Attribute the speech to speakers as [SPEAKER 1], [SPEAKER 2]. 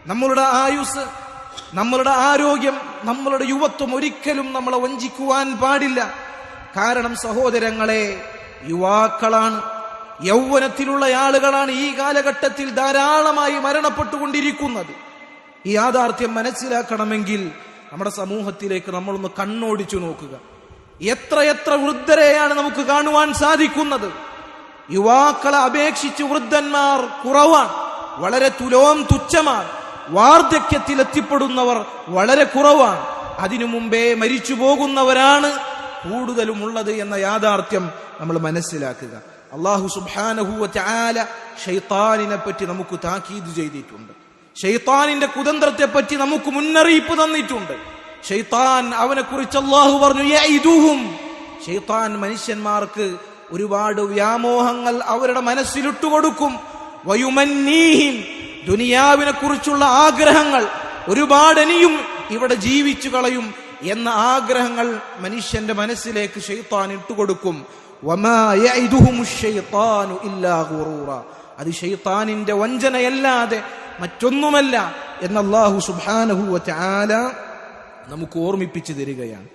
[SPEAKER 1] നമ്മളുടെ ആയുസ്, നമ്മളുടെ ആരോഗ്യം, നമ്മളുടെ യുവത്വം ഒരിക്കലും നമ്മളെ വഞ്ചിക്കുവാൻ പാടില്ല. കാരണം സഹോദരങ്ങളെ, യുവാക്കളാണ്, യൗവനത്തിലുള്ള ആളുകളാണ് ഈ കാലഘട്ടത്തിൽ ധാരാളമായി മരണപ്പെട്ടുകൊണ്ടിരിക്കുന്നത്. ഈ യാഥാർത്ഥ്യം മനസ്സിലാക്കണമെങ്കിൽ നമ്മുടെ സമൂഹത്തിലേക്ക് നമ്മളൊന്ന് കണ്ണോടിച്ചു നോക്കുക. എത്രയെത്ര വൃദ്ധരെയാണ് നമുക്ക് കാണുവാൻ സാധിക്കുന്നത്. യുവാക്കളെ അപേക്ഷിച്ച് വൃദ്ധന്മാർ കുറവാണ്, വളരെ തുച്ഛമാണ്. വാർദ്ധക്യത്തിൽ എത്തിപ്പെടുന്നവർ വളരെ കുറവാണ്. അതിനു മുമ്പേ മരിച്ചു പോകുന്നവരാണ് കൂടുതലുമുള്ളത് എന്ന യാഥാർത്ഥ്യം നമ്മൾ മനസ്സിലാക്കുക. അല്ലാഹു സുബ്ഹാനഹു വ തആല ശൈത്താനിനെ പറ്റി നമുക്ക് താക്കീത് ചെയ്തിട്ടുണ്ട്. ശൈത്താനിന്റെ കുതന്ത്രത്തെ പറ്റി നമുക്ക് മുന്നറിയിപ്പ് തന്നിട്ടുണ്ട്. ശൈത്താൻ, അവനെ കുറിച്ച് അല്ലാഹു പറഞ്ഞു, യഇദുഹും, ശൈത്താൻ മനുഷ്യന്മാർക്ക് ഒരുപാട് വ്യാമോഹങ്ങൾ അവരുടെ മനസ്സിലിട്ടു കൊടുക്കും. വയുമന്നീഹിം, ദുനിയാവിനെ കുറിച്ചുള്ള ആഗ്രഹങ്ങൾ ഒരുപാട്, ഇനിയും ഇവിടെ ജീവിച്ചു കളയും എന്ന ആഗ്രഹങ്ങൾ മനുഷ്യന്റെ മനസ്സിലേക്ക് ശൈത്താൻ ഇട്ടുകൊടുക്കും. വമാ യഇദുഹുമുശ് ശൈത്താനു ഇല്ലാ ഗുറൂറ, അത് ശൈത്താനിന്റെ വഞ്ചനയല്ലാതെ മറ്റൊന്നുമല്ല എന്ന് അല്ലാഹു സുബ്ഹാനഹു വ തആല നമുക്ക് ഓർമ്മിപ്പിച്ചു തരികയാണ്.